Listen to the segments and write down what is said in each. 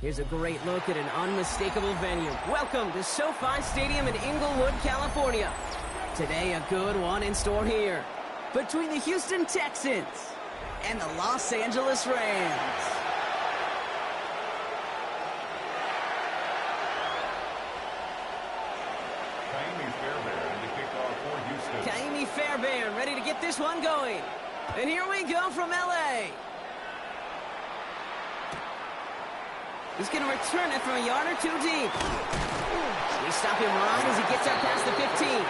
Here's a great look at an unmistakable venue. Welcome to SoFi Stadium in Inglewood, California. Today, a good one in store here between the Houston Texans and the Los Angeles Rams. Kaimi Fairbairn ready to get this one going. And here we go from L.A. He's going to return it from a yard or two deep. We stop him right as he gets up past the 15.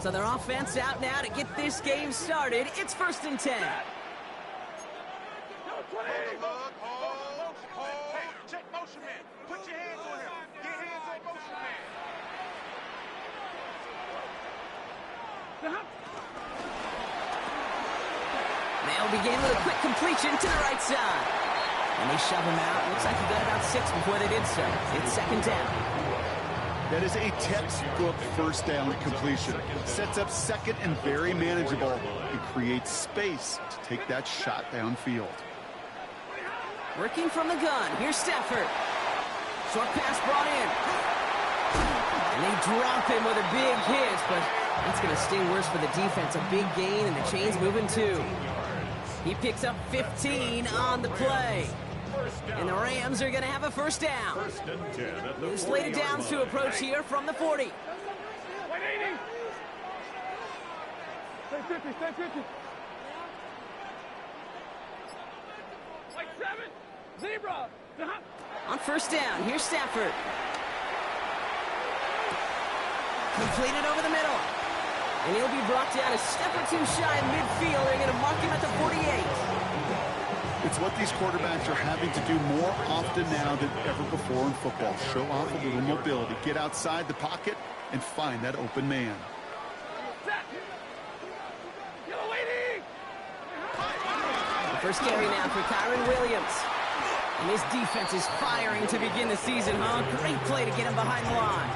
So their offense out now to get this game started. It's 1st and 10. Check motion man. Put your hands on him. Get hands on motion man. They'll begin with a quick completion to the right side. And they shove him out. Looks like he got about 6 before they did so. It's 2nd down. That is a textbook first down completion. Sets up second and very manageable and creates space to take that shot downfield. Working from the gun. Here's Stafford. Short pass brought in. And they drop him with a big hit, but that's going to sting worse for the defense. A big gain, and the chain's moving too. He picks up 15 on the play. And the Rams are going to have a 1st down. New slated downs to approach here from the 40. 180. Stay 50, stay 50. Like 7. Zebra. On 1st down, here's Stafford. Completed over the middle. And he'll be brought down a step or two shy of midfield. They're going to mark him at the 48. It's what these quarterbacks are having to do more often now than ever before in football. Show off a little mobility. Get outside the pocket and find that open man. The first carry now for Kyron Williams. And his defense is firing to begin the season, huh? Great play to get him behind the line.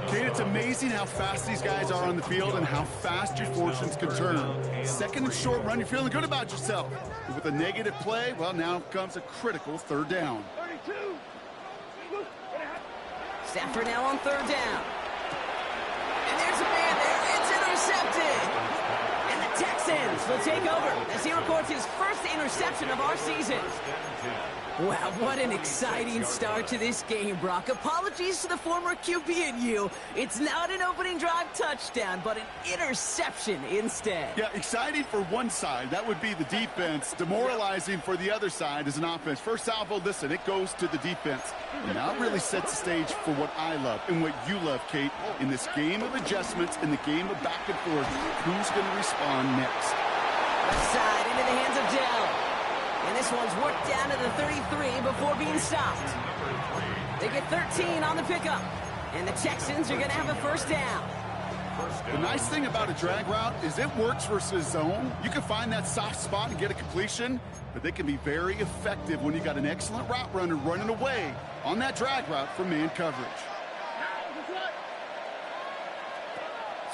Kate, it's amazing how fast these guys are on the field and how fast your fortunes can turn. 2nd and short run, you're feeling good about yourself. But with a negative play, well, now comes a critical 3rd down. Stafford now on 3rd down. And there's a man there. It's intercepted. And the Texans will take over as he records his 1st interception of our season. Wow, what an exciting start to this game, Brock. Apologies to the former QB and you. It's not an opening drive touchdown, but an interception instead. Yeah, exciting for one side. That would be the defense. Demoralizing for the other side as an offense. First salvo, listen, it goes to the defense. And now it really sets the stage for what I love and what you love, Kate. In this game of adjustments, in the game of back and forth, who's going to respond next? Left side into the hands of Dell. And this one's worked down to the 33 before being stopped. They get 13 on the pickup. And the Texans are going to have a 1st down. The nice thing about a drag route is it works versus zone. You can find that soft spot and get a completion, but they can be very effective when you got an excellent route runner running away on that drag route from man coverage.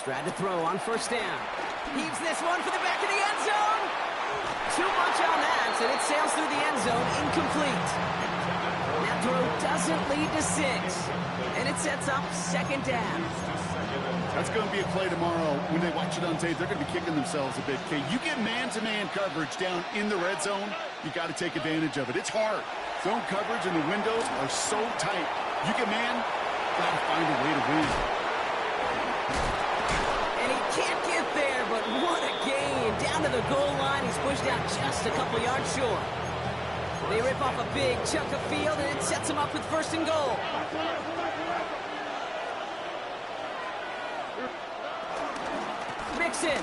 Strad to throw on 1st down. Heaves this one for the back of the end zone. Too much on that, and it sails through the end zone, incomplete. That throw doesn't lead to 6, and it sets up 2nd down. That's going to be a play tomorrow. When they watch it on tape, they're going to be kicking themselves a bit. Okay, you get man-to-man coverage down in the red zone, you got to take advantage of it. It's hard. Zone coverage and the windows are so tight. You get man, got to find a way to win. And he can't get there, but what a gain. Down to the goal line, he's pushed out just a couple yards short. They rip off a big chunk of field, and it sets him up with 1st and goal. Mixon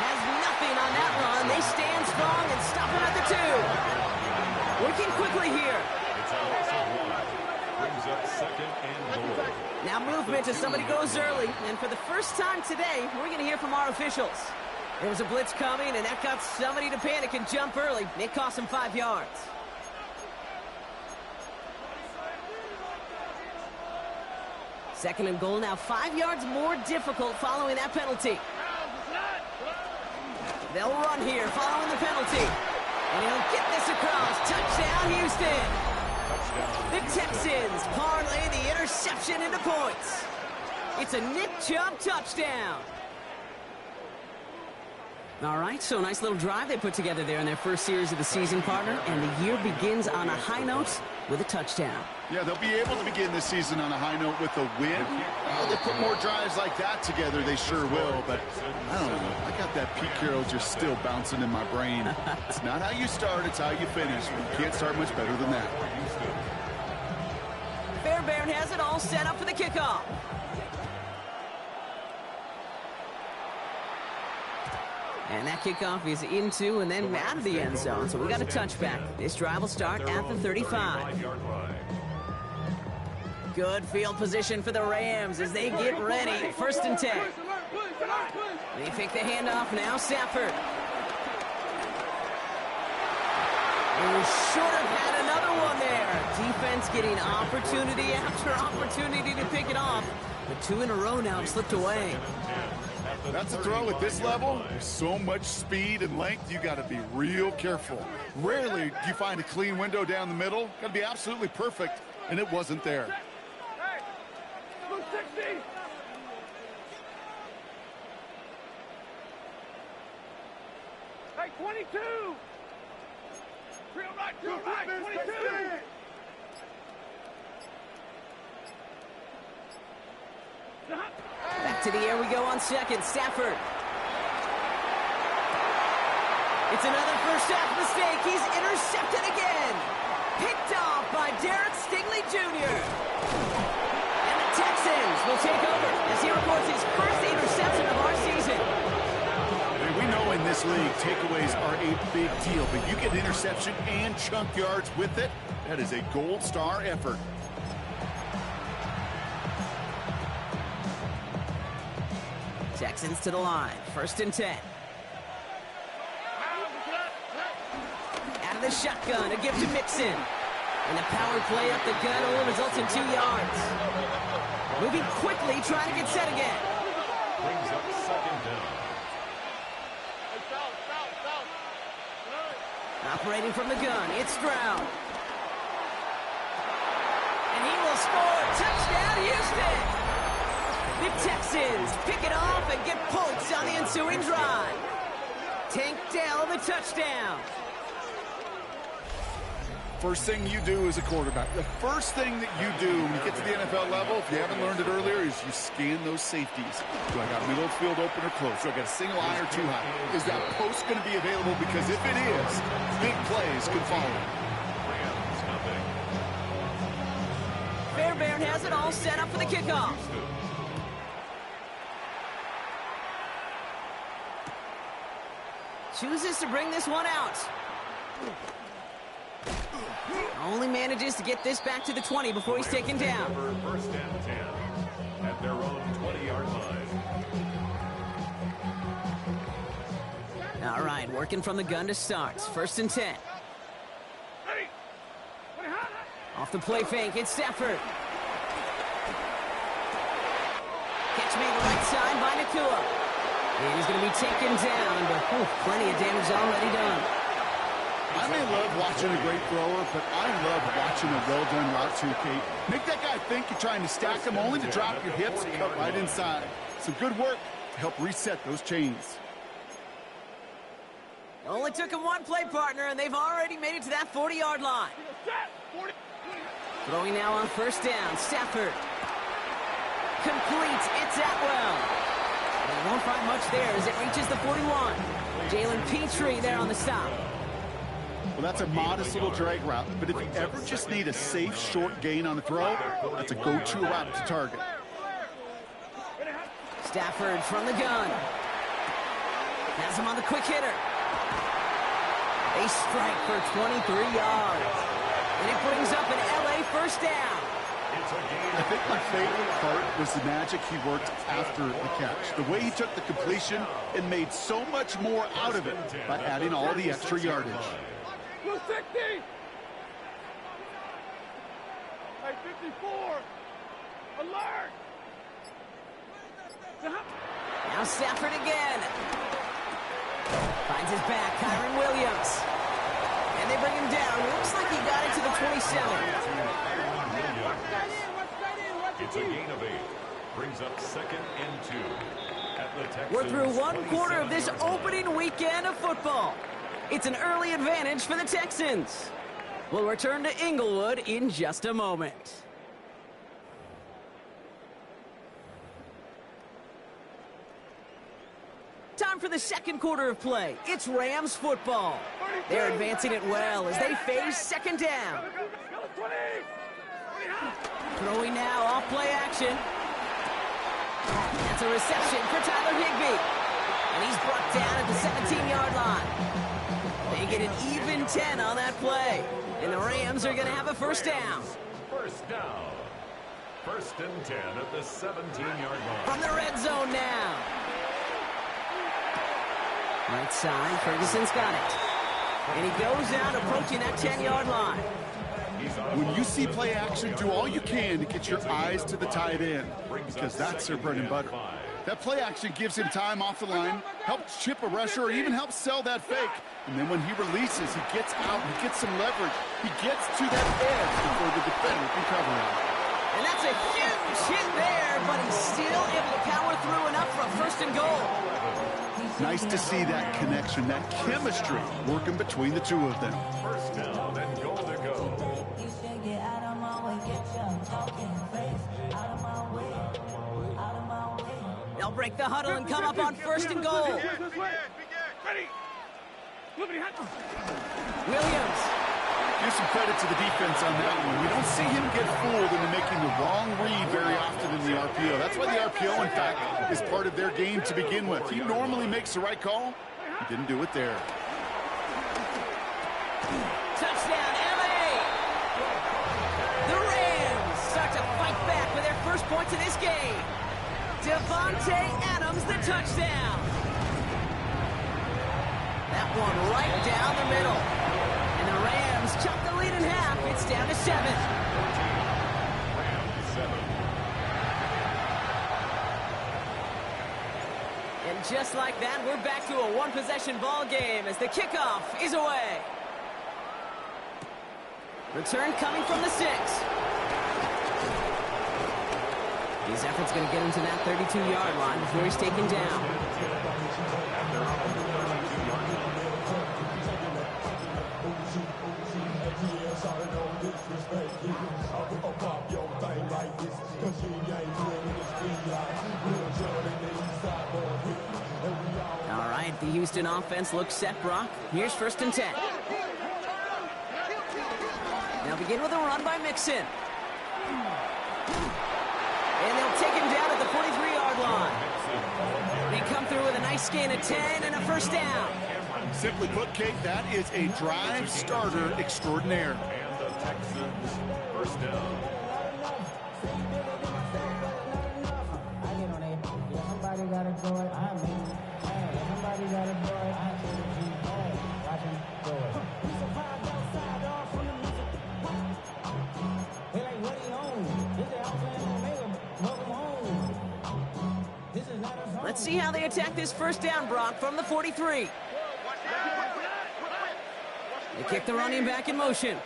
has nothing on that run. They stand strong and stop him at the 2. Working quickly here. Brings up 2nd and goal. Now movement as somebody goes early. And for the first time today, we're going to hear from our officials. There was a blitz coming, and that got somebody to panic and jump early. It cost him 5 yards. Second and goal now 5 yards more difficult following that penalty. They'll run here following the penalty. And he'll get this across. Touchdown, Houston. The Texans parlay the interception into points. It's a Nick Chubb touchdown. All right, so a nice little drive they put together there in their first series of the season, partner. And the year begins on a high note with a touchdown. Yeah, they'll be able to begin this season on a high note with a win. Well, they put more drives like that together, they sure will. But I don't know. I got that Pete Carroll just still bouncing in my brain. It's not how you start, it's how you finish. You can't start much better than that. Fairbairn has it all set up for the kickoff. And that kickoff is into and then out of the end zone. So we got a touchback. This drive will start at the 35. Good field position for the Rams as they get ready. First and 10. They pick the handoff now. Stafford. Who should have had another one there. Defense getting opportunity after opportunity to pick it off. But 2 in a row now have slipped away. That's a throw at this level. There's so much speed and length, you got to be real careful. Rarely do you find a clean window down the middle. Got to be absolutely perfect, and it wasn't there. Hey, 260. Hey, 22. Real right, 22. Back to the air we go on second. Stafford. It's another first half mistake. He's intercepted again. Picked off by Derek Stingley Jr. And the Texans will take over as he records his first interception of our season. We know in this league, takeaways are a big deal, but you get interception and chunk yards with it. That is a gold star effort. Texans to the line. First and 10. Out of the shotgun, a give to Mixon. And the power play up the gut only results in 2 yards. Moving quickly, trying to get set again. Brings up second down. Operating from the gun, it's Stroud. And he will score. Touchdown, Houston! The Texans pick it off and get points on the ensuing drive. Tank Dell the touchdown. First thing you do as a quarterback, the first thing that you do when you get to the NFL level, if you haven't learned it earlier, is you scan those safeties. Do I got middle of field open or close? Do I got a single eye or too high? Is that post going to be available? Because if it is, big plays can follow. Fairbairn has it all set up for the kickoff. Chooses to bring this one out. Only manages to get this back to the 20 before he's taken down. First and 10 at their own 20-yard line. All right, working from the gun to start. First and 10. Off the play fake, it's Stafford. Catch me on the right side by Nakua. And he's going to be taken down, but plenty of damage already done. I may love watching a great thrower, but I love watching a well-done route too, Kate. Make that guy think you're trying to stack him only to drop your hips and cut right inside. Some good work to help reset those chains. Only took him one play, partner, and they've already made it to that 40-yard line. Throwing now on first down. Stafford. Complete. It's Atwell. They won't find much there as it reaches the 41. Jalen Petrie there on the stop. Well, that's a modest little drag route, but if you ever just need a safe, short gain on a throw, that's a go-to route to target. Stafford from the gun. Has him on the quick hitter. They strike for 23 yards. And it brings up an LA first down. I think my favorite part was the magic he worked after the catch. The way he took the completion and made so much more out of it by adding all the extra yardage. 260. Hey, 54. Alert. Now Stafford again. Finds his back, Kyron Williams. And they bring him down. Looks like he got it to the 27. It's a gain of 8. Brings up 2nd and 2. At the Texans, We're through one quarter of this opening weekend of football. It's an early advantage for the Texans. We'll return to Inglewood in just a moment. Time for the second quarter of play. It's Rams football. They're advancing it well as they face second down. Throwing now off play action. That's a reception for Tyler Higbee. And he's brought down at the 17-yard line. They get an even 10 on that play. And the Rams are going to have a first down. First down. 1st and 10 at the 17-yard line. From the red zone now. Right side, Ferguson's got it. And he goes out approaching that 10-yard line. When you see play action, do all you can to get your eyes to the tight end, because that's their bread and butter. That play action gives him time off the line, helps chip a rusher, or even helps sell that fake. And then when he releases, he gets out, he gets some leverage. He gets to that edge before the defender can cover him. And that's a huge hit there, but he's still able to power through enough for a 1st and goal. Nice to see that connection, that chemistry working between the two of them. First down and goal to go. They'll break the huddle and come up on 1st and goal. Williams. Give some credit to the defense on that one. We don't see him get fooled into making the wrong read very often in the RPO. That's why the RPO, in fact, is part of their game to begin with. He normally makes the right call. He didn't do it there. Touchdown, LA! The Rams start to fight back with their first points of this game. Devontae Adams, the touchdown. That one right down the middle. And the Rams chop the lead in half. It's down to 7. Rams 7. And just like that, we're back to a one-possession ball game as the kickoff is away. Return coming from the 6. His effort's going to get him to that 32-yard line before he's taken down. All right, the Houston offense looks set, Brock. Here's 1st and 10. They'll begin with a run by Mixon. And they'll take him down at the 43-yard line. They come through with a nice gain of 10 and a first down. Simply put, Kate, that is a drive starter extraordinaire. And the Texans first down. Somebody got to do it. I mean, somebody got to do it. I should be watching do it. They're like, what do you own? This is Alpha and Omega. Welcome home. This is not a song. Let's see how they attack this first down, Brock, from the 43. They kick the running back in motion.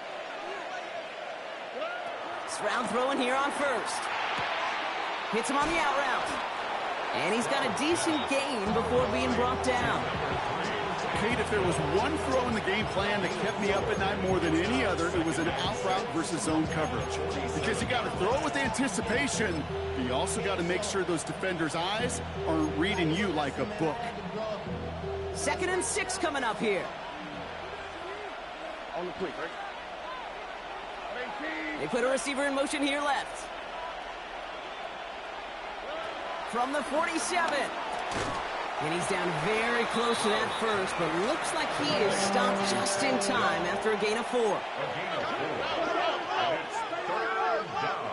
Stroud throwing here on 1st. Hits him on the out route. And he's got a decent gain before being brought down. Kate, if there was one throw in the game plan that kept me up at night more than any other, it was an out route versus zone coverage. Because you got to throw with anticipation, but you also got to make sure those defenders' eyes aren't reading you like a book. 2nd and 6 coming up here. On the quick, right? They put a receiver in motion here left. From the 47. And he's down very close to that 1st, but looks like he is stopped just in time after a gain of 4. A gain of 4. And it's 3rd down.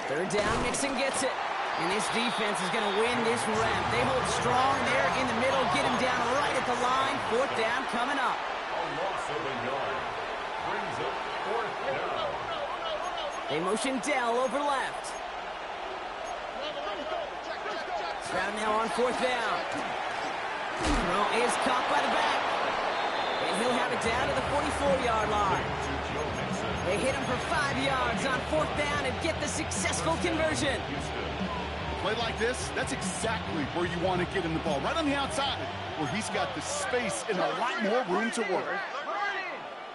3rd down, Mixon gets it. And this defense is going to win this rep. They hold strong there in the middle, get him down right at the line. 4th down coming up. A loss of a yard. Brings up 4th down. They motion Dell over left. Stroud now on 4th down. Throw is caught by the back. And he'll have it down to the 44-yard line. They hit him for 5 yards on 4th down and get the successful conversion. Play like this, that's exactly where you want to get him the ball. Right on the outside, where he's got the space and a lot more room to work.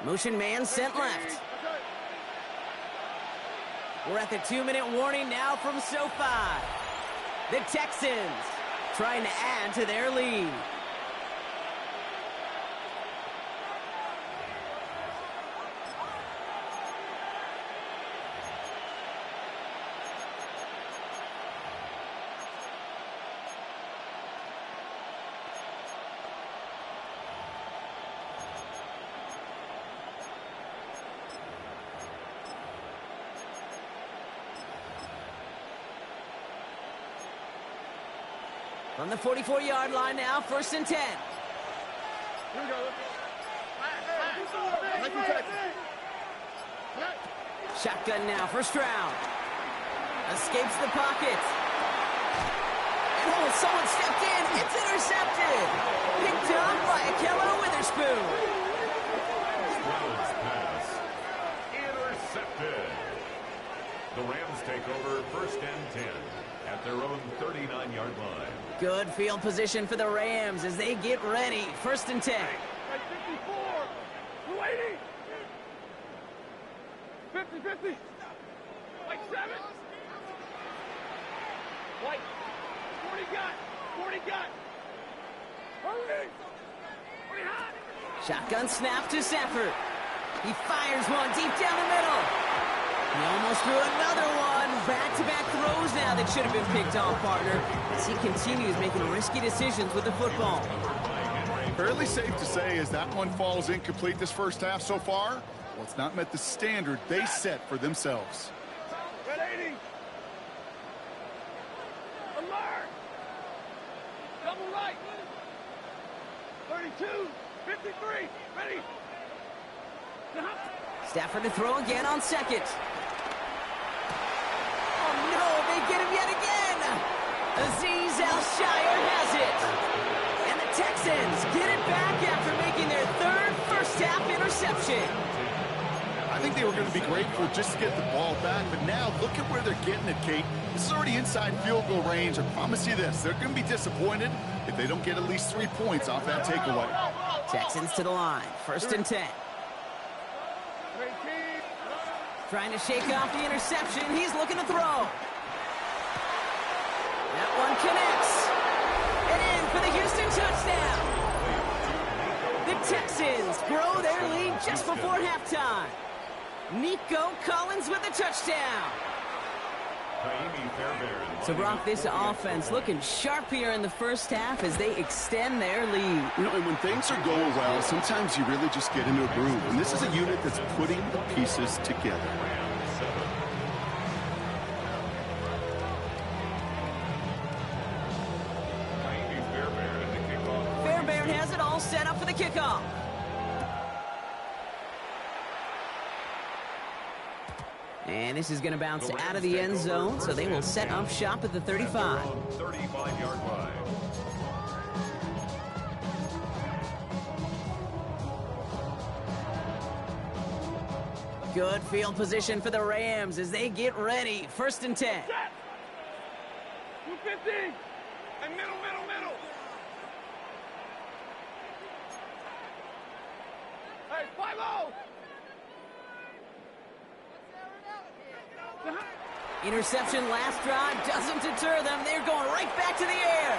Motion man sent left. We're at the 2-minute warning now from SoFi. The Texans trying to add to their lead. From the 44-yard line now, 1st and 10. Here we go. Shotgun now for Stroud. Escapes the pocket. And oh, someone stepped in. It's intercepted. Picked up by Akello Witherspoon. Stroud's pass. Intercepted. The Rams take over 1st and 10 at their own 39-yard line. Good field position for the Rams as they get ready. 1st and 10. Like 54. 280. 50. Like 7. Like 40 got. 40 got. Hurry. 40 hot. Shotgun snap to Stafford. He fires one deep down the middle. He almost threw another one. Back-to-back throws now that should have been picked off, partner, as he continues making risky decisions with the football. Fairly safe to say as that one falls incomplete this first half so far, well, it's not met the standard they set for themselves. Red 80. Alert. Double right. 32. 53. Ready. Stafford to throw again on 2nd. Oh, no, they get him yet again. Azeez Al-Shire has it. And the Texans get it back after making their 3rd first-half interception. I think they were going to be grateful just to get the ball back, but now look at where they're getting it, Kate. This is already inside field goal range. I promise you this, they're going to be disappointed if they don't get at least 3 points off that takeaway. Texans to the line, 1st and 10. Trying to shake off the interception. He's looking to throw. That one connects. And in for the Houston touchdown. The Texans grow their lead just before halftime. Nico Collins with the touchdown. So, Brock, this offense looking sharp here in the first half as they extend their lead. You know, and when things are going well, sometimes you really just get into a groove. And this is a unit that's putting the pieces together. Fairbairn has it all set up for the kickoff. And this is going to bounce out of the end zone, so they will set up shop at the 35. 35-yard line. Good field position for the Rams as they get ready. 1st and 10. 250. And middle. Hey, 5-0. Interception last drive doesn't deter them. They're going right back to the air.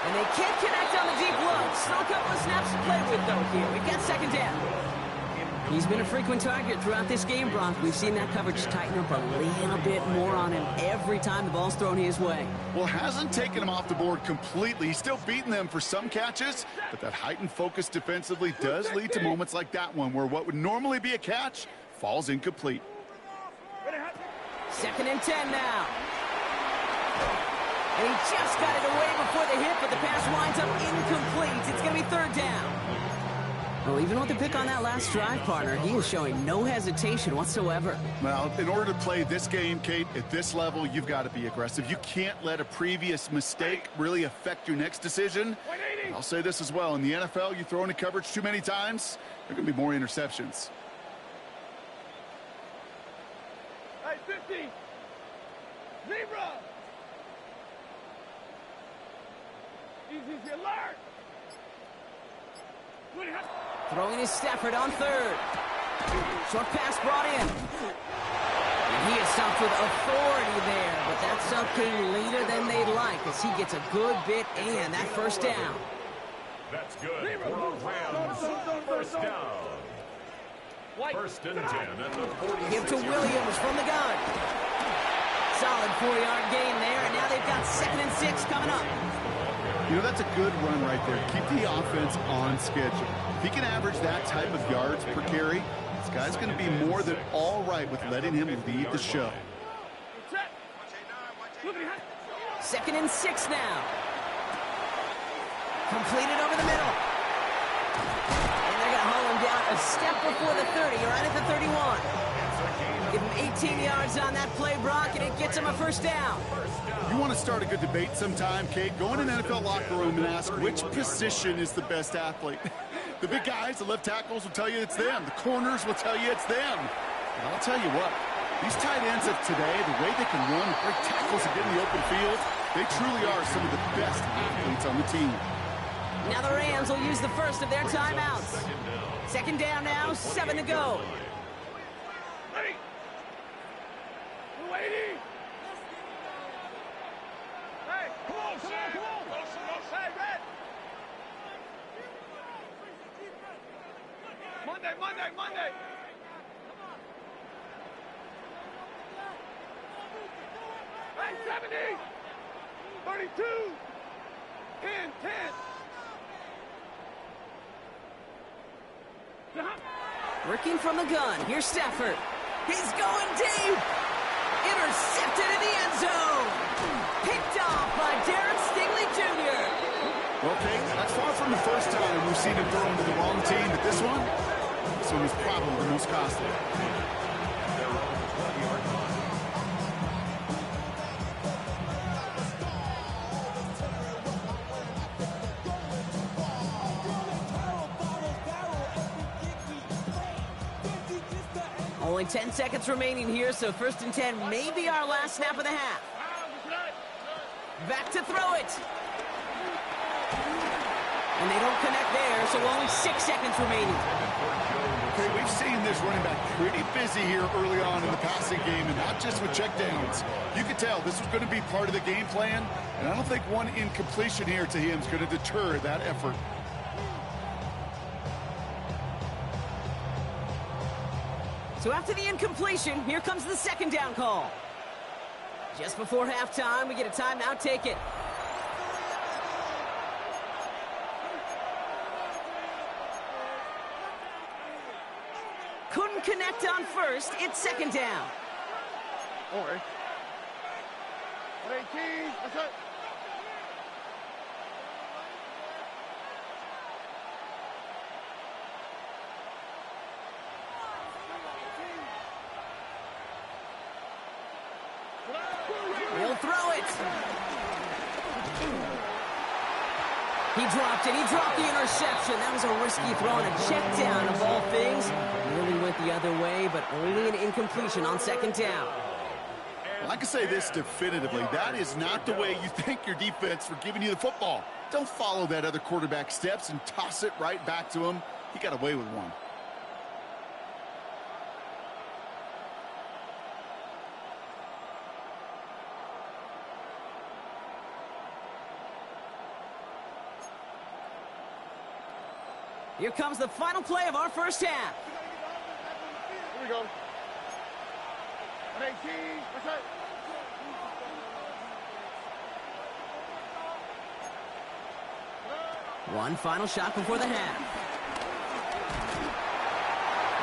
And they can't connect on the deep look. Still a couple of snaps to play with, though, here. We've got 2nd down. He's been a frequent target throughout this game, Brock. We've seen that coverage tighten up a little bit more on him every time the ball's thrown his way. Well, hasn't taken him off the board completely. He's still beating them for some catches, but that heightened focus defensively does lead to moments like that one where what would normally be a catch falls incomplete. 2nd and 10 now. And he just got it away before the hit, but the pass winds up incomplete. It's going to be 3rd down. Well, even with the pick on that last drive, partner, he is showing no hesitation whatsoever. Well, in order to play this game, Kate, at this level, you've got to be aggressive. You can't let a previous mistake really affect your next decision. I'll say this as well. In the NFL, you throw into coverage too many times, there are going to be more interceptions. Hey, 50. Zebra. Easy, alert. Throwing his Stafford on third. Short pass brought in. And he is stopped with authority there, but that stop came later than they'd like as he gets a good bit and that first down. That's good for the Rams. First down. First and 10 at the 46. Give to Williams from the gun. Solid 4-yard gain there, and now they've got 2nd and 6 coming up. You know, that's a good run right there. Keep the offense on schedule. If he can average that type of yards per carry, this guy's going to be more than all right with letting him lead the show. 2nd and 6 now. Completed over the middle. And they're going to haul him down a step before the 30, right at the 31. Give him 18 yards on that play, Brock, and it gets him a first down. You want to start a good debate sometime, Kate? Go in an NFL locker room and ask which position is the best athlete. The big guys, the left tackles will tell you it's them. The corners will tell you it's them. And I'll tell you what, these tight ends of today, the way they can run, break tackles and get in the open field, they truly are some of the best athletes on the team. Now the Rams will use the first of their timeouts. 2nd down now, 7 to go. Ready. Waiting. Hey, come on, Sam. Hey, Red. Monday. Hey, 70. 32. 10. Working from the gun. Here's Stafford. He's going deep. Intercepted in the end zone. Picked off by Derek Stingley Jr. Well, Kate, that's far from the first time we've seen him throw into the wrong team, but this one was probably the most costly. Only 10 seconds remaining here, so 1st and 10 may be our last snap of the half. Back to throw it. And they don't connect there, so only 6 seconds remaining. Okay, we've seen this running back pretty busy here early on in the passing game, and not just with checkdowns. You could tell this was going to be part of the game plan, and I don't think one incompletion here to him is going to deter that effort. So after the incompletion, here comes the 2nd down call. Just before halftime, we get a timeout. Take it. Couldn't connect on first. It's 2nd down. Okay. 18. That's it. He'll throw it. He dropped it. He dropped the interception. That was a risky throw and a check down of all things. Really went the other way, but only an incompletion on 2nd down. Well, I can say this definitively. That is not the way you thank your defense for giving you the football. Don't follow that other quarterback steps and toss it right back to him. He got away with one. Here comes the final play of our first half. Here we go. 18. That's it. One final shot before the half.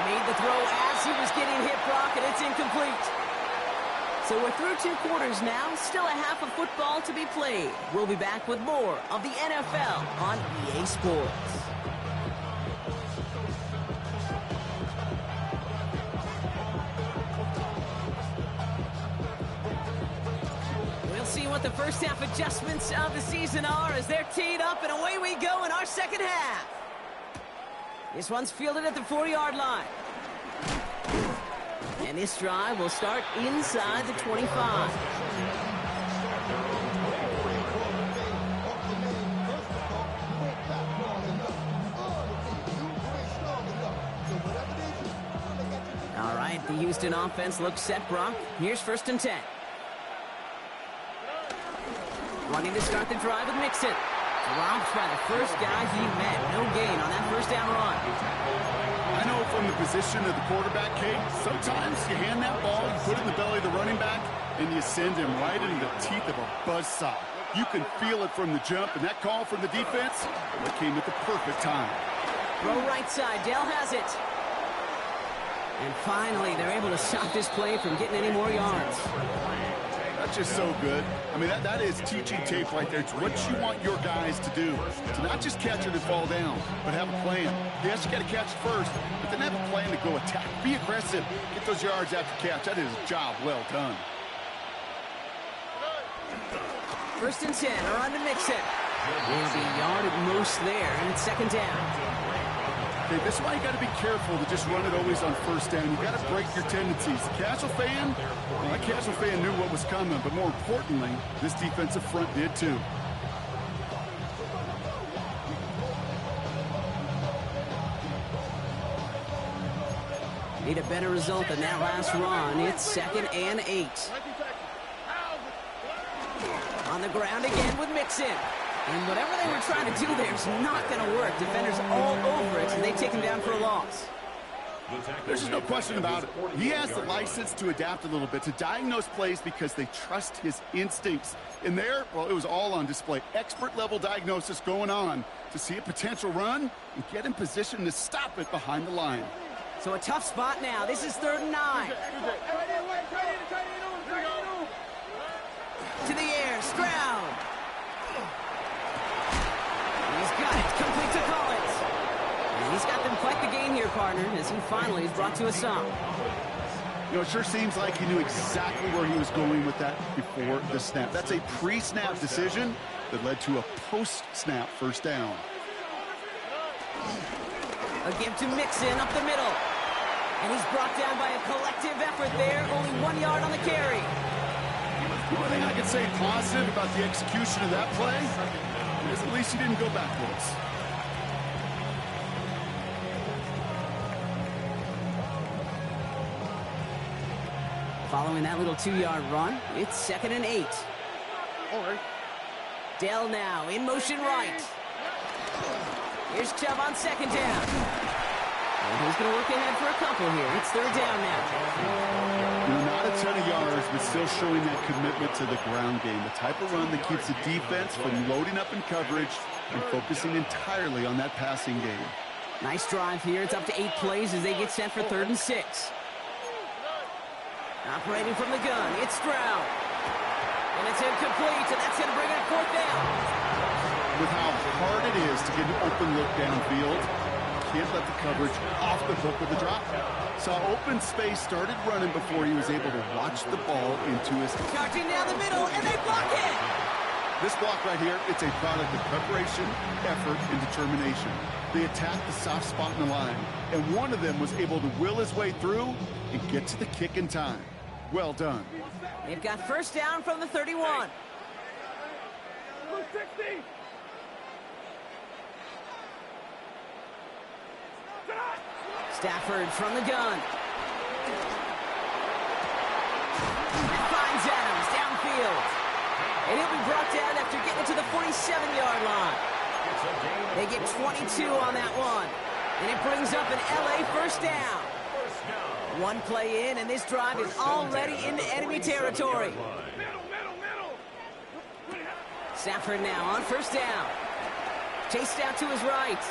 Made the throw as he was getting hit, Brock, and it's incomplete. So we're through 2 quarters now. Still a half of football to be played. We'll be back with more of the NFL on EA Sports. what the first half adjustments of the season are as they're teed up, and away we go in our second half. This one's fielded at the 4-yard line. And this drive will start inside the 25. All right, the Houston offense looks set, Brock. Here's 1st and 10. Wanting to start the drive with Mixon. Dropped by the first guy he met. No gain on that first down run. I know from the position of the quarterback, Kate, sometimes you hand that ball, you put it in the belly of the running back, and you send him right into the teeth of a buzzsaw. You can feel it from the jump, and that call from the defense, it came at the perfect time. Throw right side. Dell has it. And finally, they're able to stop this play from getting any more yards. That's just so good. I mean, that is teaching tape right there. It's what you want your guys to do. To not just catch it and fall down, but have a plan. Yes, you got to catch it first, but then have a plan to go attack. Be aggressive. Get those yards after catch. That is a job well done. 1st and 10, around to Mixon. They'll be yard at most there, and it's 2nd down. Okay, this is why you got to be careful to just run it always on 1st down. You got to break your tendencies. The casual fan, well, that casual fan knew what was coming, but more importantly, this defensive front did too. Need a better result than that last run. It's 2nd and 8. On the ground again with Mixon. And whatever they were trying to do there is not going to work. Defenders all over it, and they take him down for a loss. There's just no question about it. He has the license to adapt a little bit, to diagnose plays because they trust his instincts. And there, well, it was all on display. Expert-level diagnosis going on to see a potential run and get in position to stop it behind the line. So a tough spot now. This is 3rd and 9. To the air, Stroud. He's got it, complete to Collins. And he's got them quite the gain here, partner, as he finally is brought to a stop. You know, it sure seems like he knew exactly where he was going with that before the snap. That's a pre-snap decision that led to a post-snap 1st down. A give to Mixon up the middle. And he's brought down by a collective effort there. Only 1 yard on the carry. The only thing I can say positive about the execution of that play is at least he didn't go backwards. Following that little 2-yard run, it's 2nd and 8. All right. Dell now in motion right. Here's Chubb on 2nd down. And he's going to work ahead for a couple here. It's 3rd down now. You know, not a ton of yards, but still showing that commitment to the ground game. The type of run that keeps the defense from loading up in coverage and focusing entirely on that passing game. Nice drive here. It's up to 8 plays as they get set for 3rd and 6. Operating from the gun, it's Stroud. And it's incomplete, and that's going to bring it 4th down. With how hard it is to get an open look downfield, can't let the coverage off the hook with the drop. Saw open space, started running before he was able to watch the ball into his... Charging down the middle, and they block it! This block right here, it's a product of preparation, effort, and determination. They attacked the soft spot in the line, and one of them was able to will his way through and get to the kick in time. Well done. They've got 1st down from the 31. Stafford from the gun. And finds Adams downfield. And he'll be brought down after getting to the 47-yard line. They get 22 on that one. And it brings up an LA 1st down. 1 play in, and this drive is already into enemy territory. Stafford now on 1st down. Chased out to his right.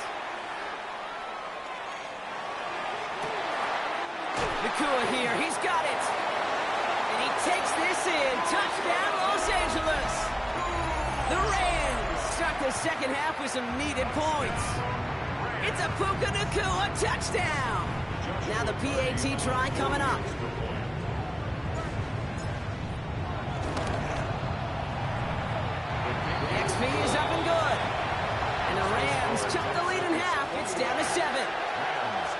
Nakua here, he's got it. And he takes this in. Touchdown, Los Angeles. The Rams start the second half with some needed points. It's a Puka Nakua touchdown. Now the PAT try coming up. fingers up and good. And the Rams cut the lead in half. It's down to 7. Rams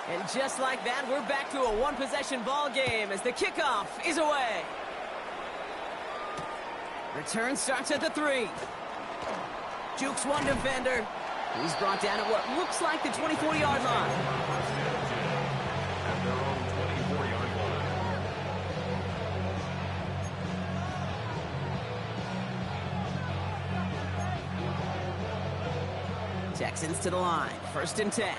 14. And just like that, we're back to a one-possession ball game as the kickoff is away. Return starts at the 3. Jukes one defender. He's brought down at what looks like the 24-yard line. First and 10 at their own 24-yard line. Texans to the line. First and 10.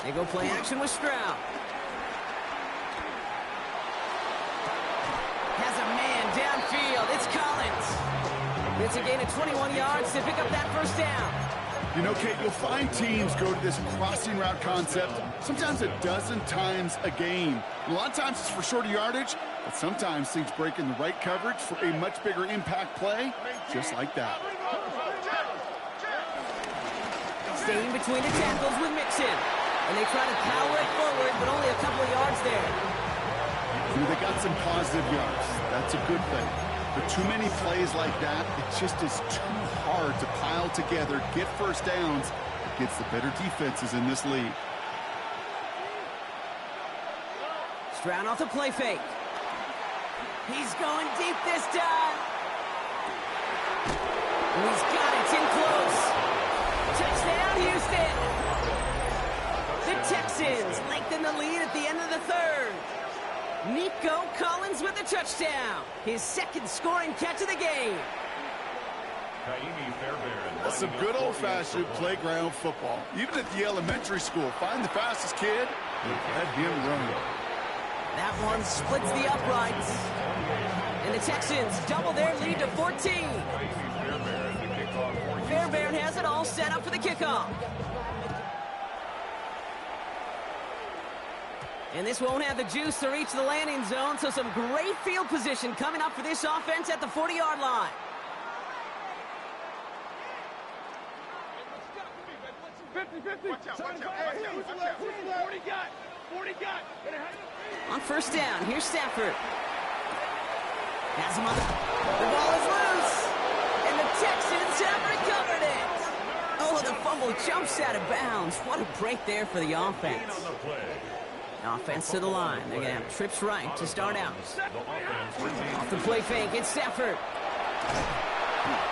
They go play action with Stroud. Has a man downfield. It's Collins. It's a gain of 21 yards to pick up that first down. You know, Kate, you'll find teams go to this crossing route concept sometimes a dozen times a game. A lot of times it's for shorter yardage, but sometimes things break in the right coverage for a much bigger impact play, just like that. Staying between the tackles with Mixon. And they try to power it forward, but only a couple of yards there. They got some positive yards. That's a good thing. But too many plays like that, it just is too hard to pile together, get first downs against the better defenses in this league. Stroud off the play fake. He's going deep this time. And he's got it. It's in close. Touchdown, Houston. The Texans lengthen the lead at the end of the third. Nico Collins with the touchdown. His second scoring catch of the game. That's some good old-fashioned playground football. Even at the elementary school, find the fastest kid and let him run. That one splits the uprights. And the Texans double their lead to 14. Fairbairn has it all set up for the kickoff. And this won't have the juice to reach the landing zone, so some great field position coming up for this offense at the 40-yard line. On first down, here's Stafford. Has him on the ball is loose. And the Texans have recovered it. Oh, the fumble jumps out of bounds. What a break there for the offense. Offense to the line. They're going to have trips right to start out. Off the play fake, it's Stafford.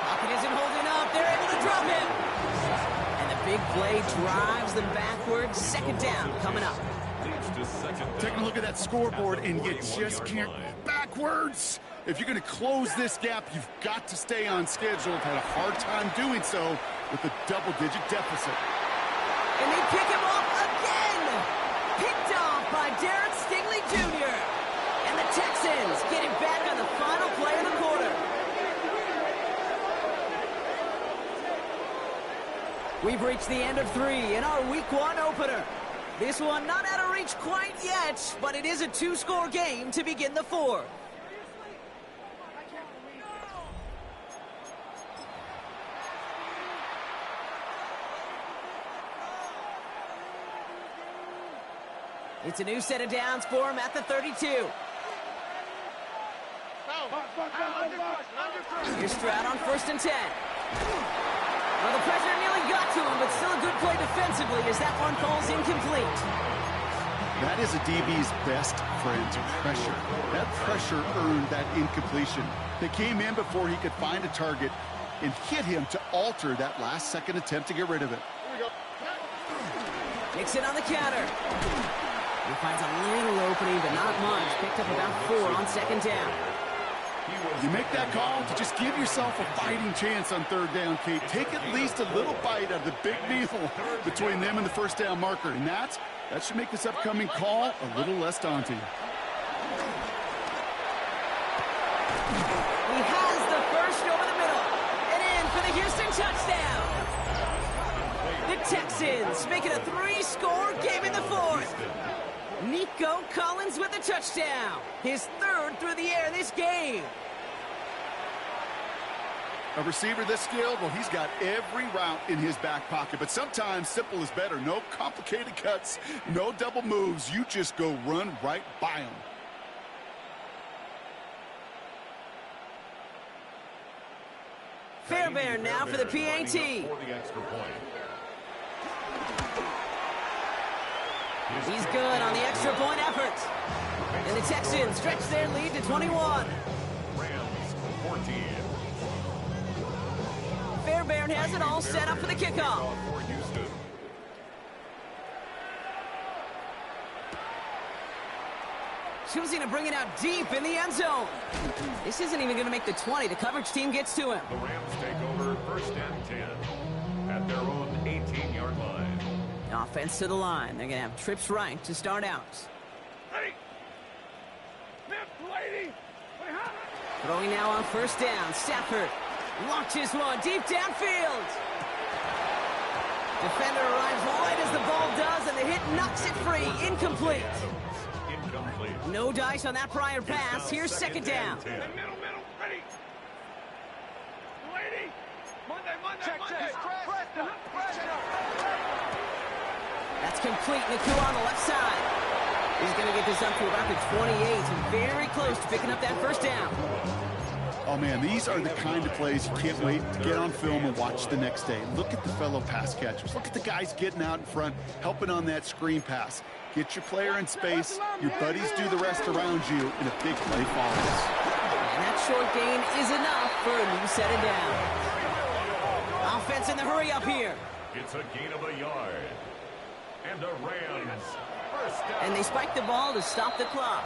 Pocket isn't holding up. They're able to drop him. And the big play drives them backwards. Second down coming up. Taking a look at that scoreboard, and you just can't backwards. If you're going to close this gap, you've got to stay on schedule. Had a hard time doing so with a double-digit deficit. And they pick him off again. Picked off by Derek Stingley Jr. And the Texans get it back on the final play of the quarter. We've reached the end of 3 in our Week 1 opener. This one not out of reach quite yet, but it is a 2-score game to begin the 4th. It's a new set of downs for him at the 32. Here's Stroud on first and 10. Well, the pressure nearly got to him, but still a good play defensively as that one falls incomplete. That is a DB's best friend, pressure. That pressure earned that incompletion. They came in before he could find a target and hit him to alter that last-second attempt to get rid of it. Nixon on the counter. He finds a little opening, but not much. Picked up about 4 on second down. You make that call to just give yourself a fighting chance on third down, Kate. Take at least a little bite out of the big meal between them and the first down marker. And that should make this upcoming call a little less daunting. He has the first over the middle. And in for the Houston touchdown. The Texans make it a 3-score game in the 4th. Nico Collins with the touchdown. His third through the air this game. A receiver this skilled, well, he's got every route in his back pocket. But sometimes simple is better. No complicated cuts, no double moves. You just go run right by him. Fairbairn now for the PAT. For the extra point. He's good on the extra point effort. And the Texans stretch their lead to 21. Rams 14. Fairbairn has it all set up for the kickoff. For Houston. Choosing to bring it out deep in the end zone. This isn't even going to make the 20. The coverage team gets to him. The Rams take over first and 10 at their own 18-yard line. Offense to the line. They're going to have trips right to start out. Throwing now on first down. Stafford launches one deep downfield. Defender arrives right as the ball does, and the hit knocks it free. Incomplete. No dice on that prior pass. Here's second down. Middle, ready. Lady. Check. That's complete. Naku on the left side. He's going to get this up to about the 28, and very close to picking up that first down. Oh, man, these are the kind of plays you can't wait to get on film and watch the next day. Look at the fellow pass catchers. Look at the guys getting out in front, helping on that screen pass. Get your player in space, your buddies do the rest around you, and a big play follows. And that short gain is enough for a new set of down. Offense in the hurry up here. It's a gain of a yard. And the Rams first down. And they spike the ball to stop the clock.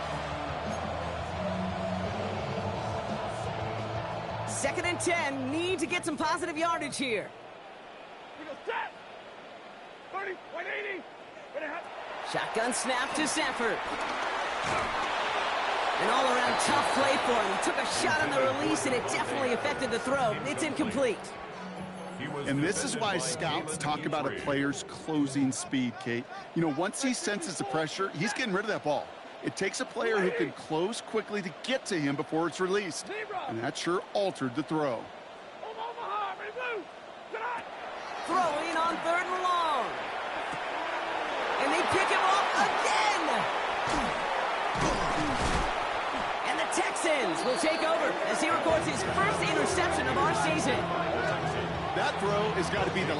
Second and 10. Need to get some positive yardage here. We go set. 30, 180. Shotgun snap to Stafford. An all-around tough play for him. He took a shot on the release, and it definitely affected the throw. It's incomplete. And this is why scouts talk about a player's closing speed, Kate. You know, once he senses the pressure, he's getting rid of that ball. It takes a player who can close quickly to get to him before it's released. And that sure altered the throw. Throwing on third and long. And they pick him off again. And the Texans will take over as he records his first interception of our season. That throw has got to be the